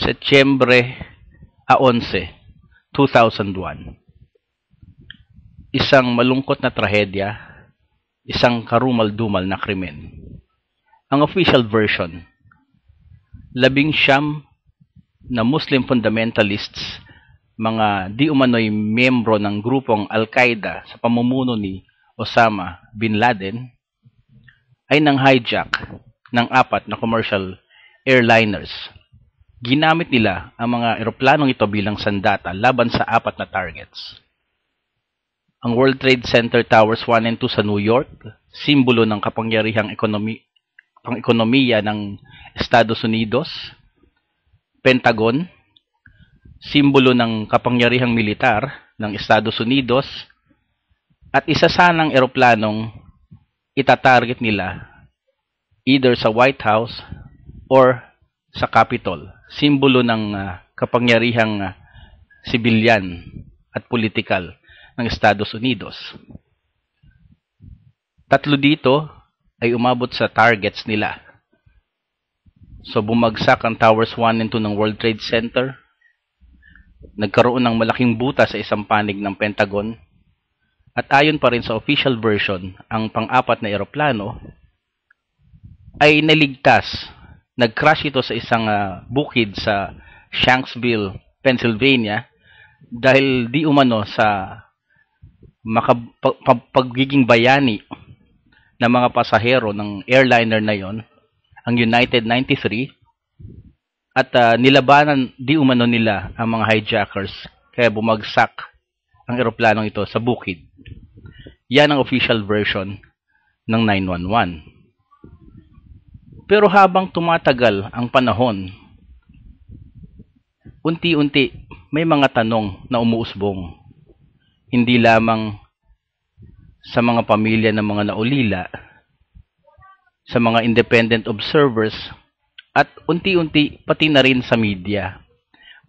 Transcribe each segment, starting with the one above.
Setyembre 11, 2001. Isang malungkot na trahedya, isang karumal-dumal na krimen. Ang official version, 19 na Muslim fundamentalists, mga di umano'y miyembro ng grupong Al-Qaeda sa pamumuno ni Osama bin Laden, ay nang hijack ng 4 na commercial airliners. Ginamit nila ang mga eroplanong ito bilang sandata laban sa 4 na targets. Ang World Trade Center Towers 1 and 2 sa New York, simbolo ng kapangyarihang pang-ekonomiya ng Estados Unidos. Pentagon, simbolo ng kapangyarihang militar ng Estados Unidos. At isa sanang eroplanong itatarget nila either sa White House or sa Capitol, simbolo ng kapangyarihang sibilyan at politikal ng Estados Unidos. 3 dito ay umabot sa targets nila. So bumagsak ang Towers 1 and 2 ng World Trade Center. Nagkaroon ng malaking butas sa isang panig ng Pentagon. At ayon pa rin sa official version, ang pang-4 na eroplano ay naligtas. Nag-crash ito sa isang bukid sa Shanksville, Pennsylvania dahil di umano sa pagiging bayani ng mga pasahero ng airliner na yon, ang United 93, at nilabanan di umano nila ang mga hijackers kaya bumagsak ang eroplanong ito sa bukid. Yan ang official version ng 911. Pero habang tumatagal ang panahon, unti-unti may mga tanong na umuusbong. Hindi lamang sa mga pamilya ng mga naulila, sa mga independent observers, at unti-unti pati na rin sa media.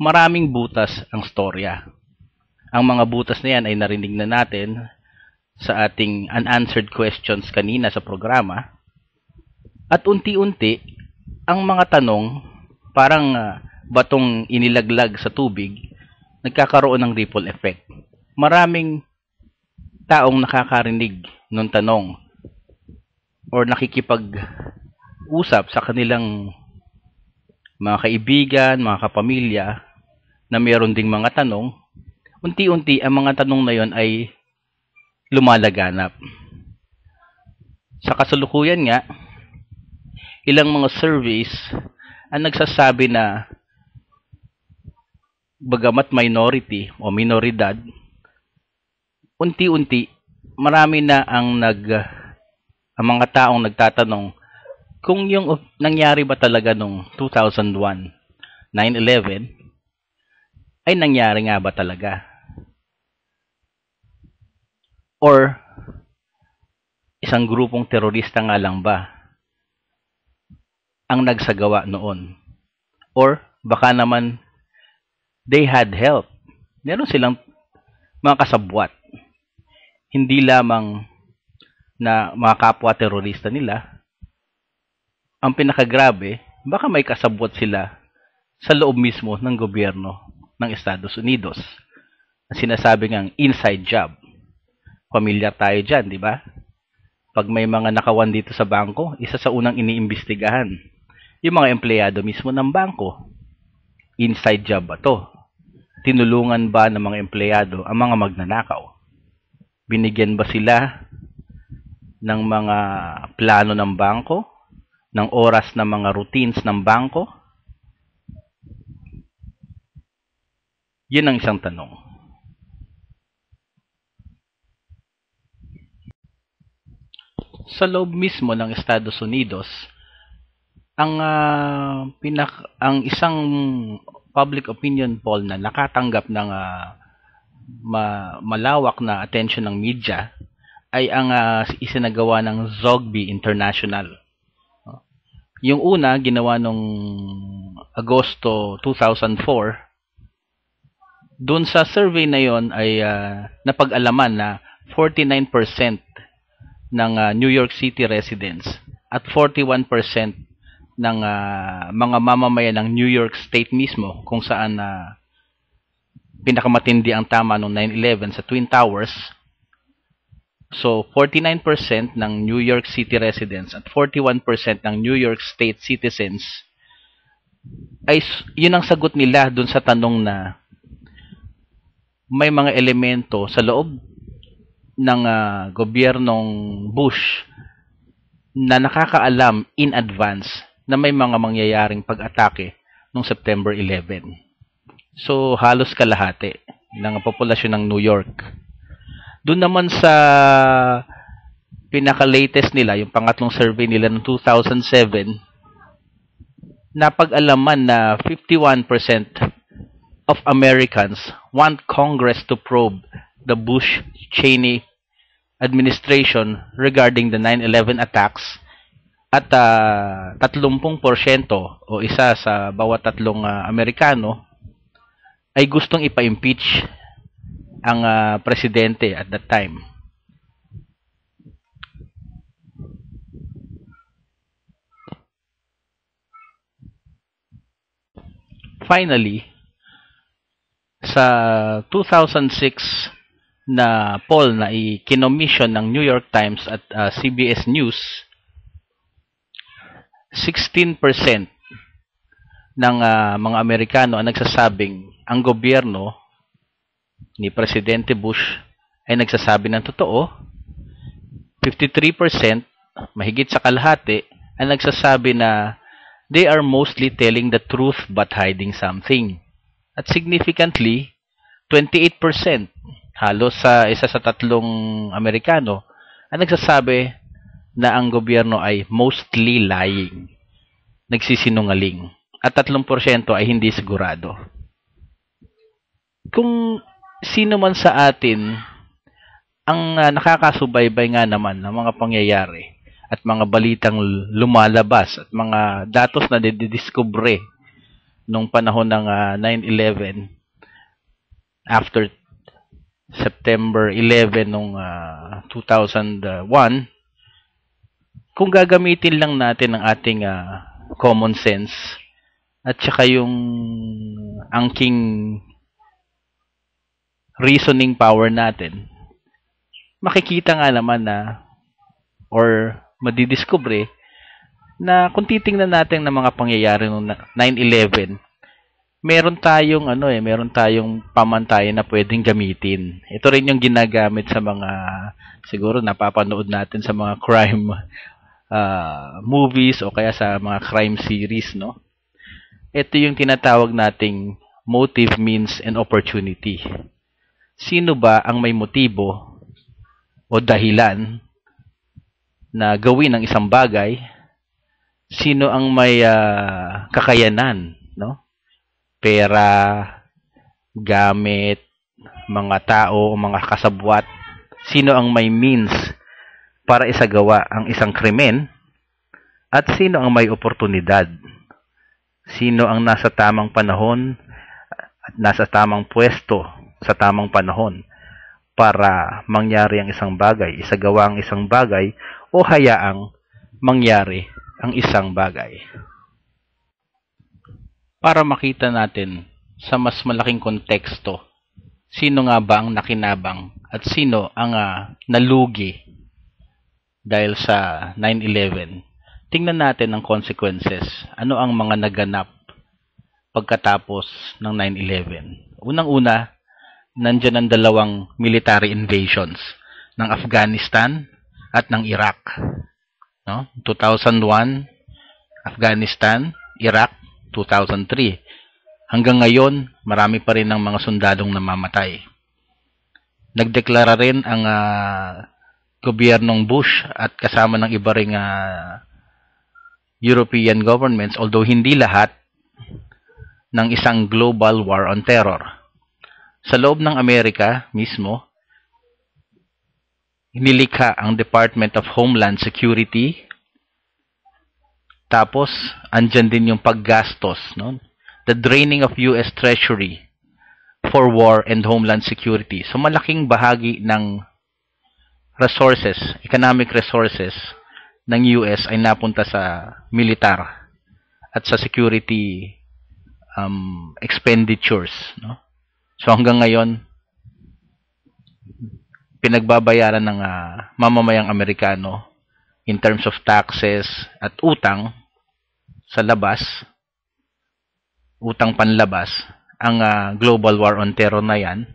Maraming butas ang storya. Ang mga butas na yan ay narinig na natin sa ating unanswered questions kanina sa programa. At unti-unti, ang mga tanong, parang batong inilaglag sa tubig, nagkakaroon ng ripple effect. Maraming taong nakakarinig ng tanong or nakikipag-usap sa kanilang mga kaibigan, mga kapamilya na mayroon ding mga tanong. Unti-unti, ang mga tanong na yon ay lumalaganap. Sa kasalukuyan nga, ilang mga surveys ang nagsasabi na bagamat minority o minoridad, unti-unti marami na ang mga taong nagtatanong kung yung nangyari ba talaga nung 2001, 9/11, ay nangyari nga ba talaga? Or isang grupong terorista nga lang ba ang nagsagawa noon? Or baka naman they had help. Meron silang mga kasabwat. Hindi lamang na mga kapwa terorista nila. Ang pinakagrabe, baka may kasabwat sila sa loob mismo ng gobyerno ng Estados Unidos. Sinasabi ngang inside job. Pamilyar tayo dyan, di ba? Pag may mga nakawan dito sa bangko, isa sa unang iniimbestigahan, yung mga empleyado mismo ng bangko. Inside job ba to? Tinulungan ba ng mga empleyado ang mga magnanakaw? Binigyan ba sila ng mga plano ng bangko? Ng oras ng mga routines ng bangko? Yun ang isang tanong. Sa loob mismo ng Estados Unidos, ang isang public opinion poll na nakatanggap ng malawak na attention ng media ay ang isinagawa ng Zogby International. Yung una, ginawa nung Agosto 2004. Doon sa survey na yon ay napag-alaman na 49% ng New York City residents at 41% ng mga mamamayan ng New York State mismo, kung saan pinakamatindi ang tama noong 9/11 sa Twin Towers. So 49% ng New York City residents at 41% ng New York State citizens ay yun ang sagot nila dun sa tanong na may mga elemento sa loob ng gobyernong Bush na nakakaalam in advance na may mga mangyayaring pag-atake noong September 11. So halos kalahati ng populasyon ng New York. Doon naman sa pinaka-latest nila, yung pangatlong survey nila noong 2007, napag-alaman na 51% of Americans want Congress to probe the Bush-Cheney administration regarding the 9/11 attacks, at 30% o isa sa bawat tatlong Amerikano ay gustong ipa-impeach ang presidente at that time. Finally, sa 2006 na poll na i-kinomission ng New York Times at CBS News, 16% ng mga Amerikano ang nagsasabing ang gobyerno ni Presidente Bush ay nagsasabi ng totoo. 53%, mahigit sa kalahati, ang nagsasabi na they are mostly telling the truth but hiding something. At significantly, 28%, halos sa isa sa tatlong Amerikano, ang nagsasabi na ang gobyerno ay mostly lying, nagsisinungaling, at 3% ay hindi sigurado. Kung sino man sa atin ang nakakasubaybay nga naman ng mga pangyayari at mga balitang lumalabas at mga datos na didiskubre nung panahon ng 9/11 after September 11 nung 2001, kung gagamitin lang natin ang ating common sense at saka yung angking reasoning power natin, makikita nga naman na or madidiscover na kung titingnan natin ng mga pangyayari noong 9/11, meron tayong pamantayan na pwedeng gamitin. Ito rin yung ginagamit sa mga, siguro napapanood natin sa mga crime movies o kaya sa mga crime series, no? Ito yung tinatawag nating motive, means, and opportunity. Sino ba ang may motibo o dahilan na gawin ang isang bagay? Sino ang may kakayanan, no? Pera, gamit, mga tao o mga kasabwat. Sino ang may means para isagawa ang isang krimen? At sino ang may oportunidad? Sino ang nasa tamang panahon at nasa tamang pwesto sa tamang panahon para mangyari ang isang bagay, isagawa ang isang bagay, o hayaang mangyari ang isang bagay. Para makita natin sa mas malaking konteksto, sino nga ba ang nakinabang at sino ang nalugi dahil sa 9/11, tingnan natin ang consequences. Ano ang mga naganap pagkatapos ng 9/11? Unang-una, nandyan ang dalawang military invasions ng Afghanistan at ng Iraq. No? 2001, Afghanistan, Iraq, 2003. Hanggang ngayon, marami pa rin ang mga sundalong namamatay. Nagdeklara rin ang gobyernong Bush at kasama ng iba ring European governments, although hindi lahat, ng isang global war on terror. Sa loob ng Amerika mismo, nilikha ang Department of Homeland Security. Tapos, andyan din yung paggastos, no? The draining of US Treasury for war and homeland security. So, malaking bahagi ng resources, economic resources ng US ay napunta sa militar at sa security expenditures, no? So hanggang ngayon, pinagbabayaran ng mamamayang Amerikano in terms of taxes at utang sa labas, utang panlabas, ang Global War on Terror na yan.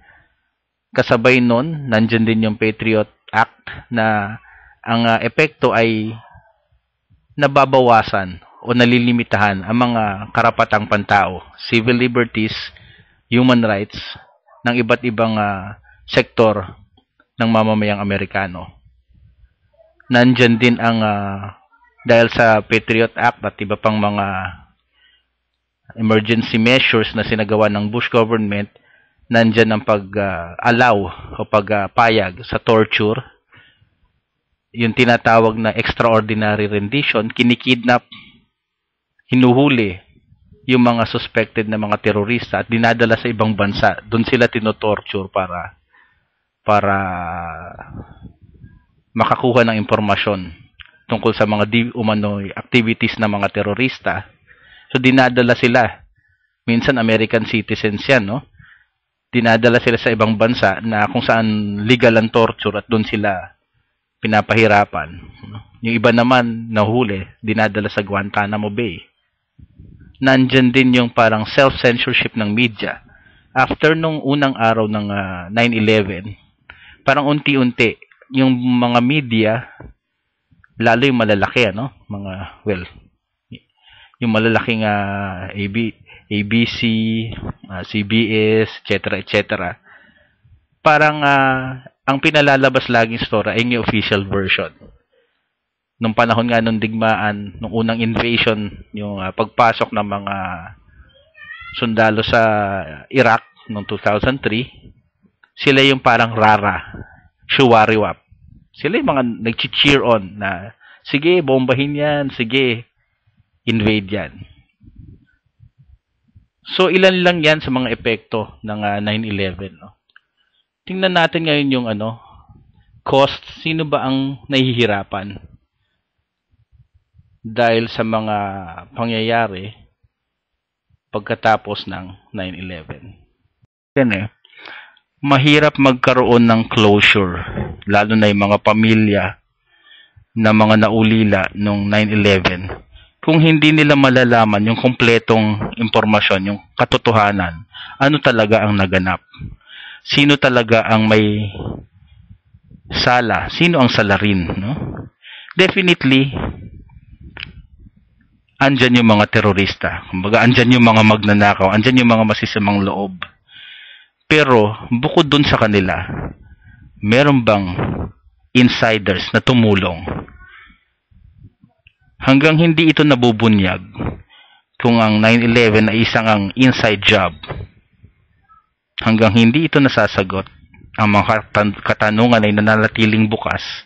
Kasabay nun, nandyan din yung Patriot Act na ang epekto ay nababawasan o nalilimitahan ang mga karapatang pantao, civil liberties, human rights ng iba't ibang sektor ng mamamayang Amerikano. Nandyan din ang dahil sa Patriot Act at iba pang mga emergency measures na sinagawa ng Bush government, nandyan ang pag-allow o pagpayag sa torture, yung tinatawag na extraordinary rendition, kinikidnap, hinuhuli yung mga suspected na mga terorista at dinadala sa ibang bansa. Doon sila tinotorture para makakuha ng impormasyon tungkol sa mga di umano'y activities ng mga terorista. So dinadala sila. Minsan American citizens yan, no? Dinadala sila sa ibang bansa na kung saan legal ang torture at doon sila pinapahirapan. Yung iba naman nahuli, dinadala sa Guantanamo Bay. Nandyan din yung parang self-censorship ng media. After nung unang araw ng 9/11, parang unti-unti yung mga media, lalo yung malalaki, ano? Yung malalaking ABC, CBS, etc. Parang ang pinalalabas laging story ay yung official version. Nung panahon nga nung digmaan, nung unang invasion, yung pagpasok ng mga sundalo sa Iraq noong 2003, sila yung parang rara, shuwariwap. Sila yung mga nag-cheer on na, sige, bombahin yan, sige, invade yan. So, ilan lang yan sa mga epekto ng 9/11, no? Tingnan natin ngayon yung cost. Sino ba ang nahihirapan dahil sa mga pangyayari pagkatapos ng 9/11? Mahirap magkaroon ng closure, lalo na yung mga pamilya na mga naulila noong 9/11, kung hindi nila malalaman yung kumpletong impormasyon, yung katotohanan, ano talaga ang naganap. Sino talaga ang may sala? Sino ang salarin, no? Definitely, andyan yung mga terorista. Kumbaga, andyan yung mga magnanakaw, andyan yung mga masisamang loob. Pero, bukod dun sa kanila, meron bang insiders na tumulong? Hanggang hindi ito nabubunyag, kung ang 9/11 ay isang ang inside job, hanggang hindi ito nasasagot, ang mga katanungan ay nananatiling bukas,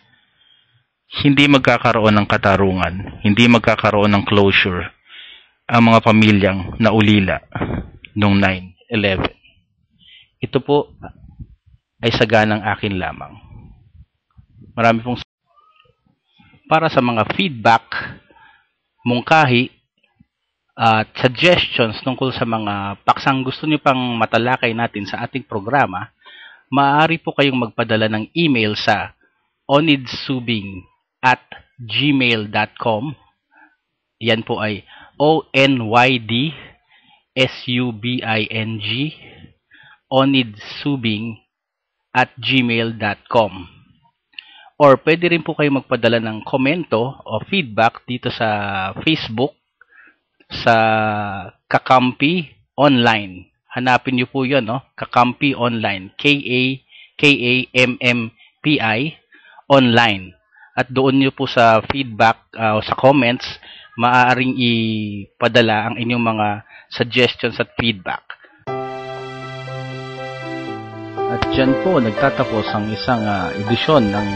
hindi magkakaroon ng katarungan, hindi magkakaroon ng closure ang mga pamilyang naulila noong 9/11. Ito po ay saganang akin lamang. Marami pong para sa mga feedback, mungkahi, at suggestions tungkol sa mga paksang gusto niyo pang matalakay natin sa ating programa, maaari po kayong magpadala ng email sa onydsubing@gmail.com. Yan po ay ONYDSUBING onydsubing@gmail.com. Or pwede rin po kayong magpadala ng komento o feedback dito sa Facebook sa Kakampi Online. Hanapin niyo po 'yon, no? Kakampi Online, KAMMPI Online. At doon niyo po sa feedback sa comments, maaaring ipadala ang inyong mga suggestions at feedback. At dyan po nagtatapos ang isang edisyon ng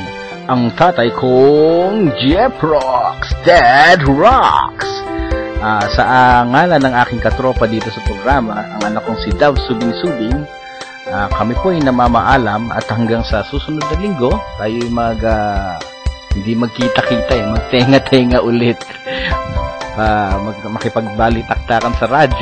Ang Tatay Kong Jeff Rocks, Dad Rocks. Sa ngalan ng aking katropa dito sa programa, ang anak kong si Dav Subing-Subing, kami po ay namamaalam at hanggang sa susunod na linggo, tayo hindi magkita-kita, magtenga-tenga ulit. makipagbalitaktakan sa radyo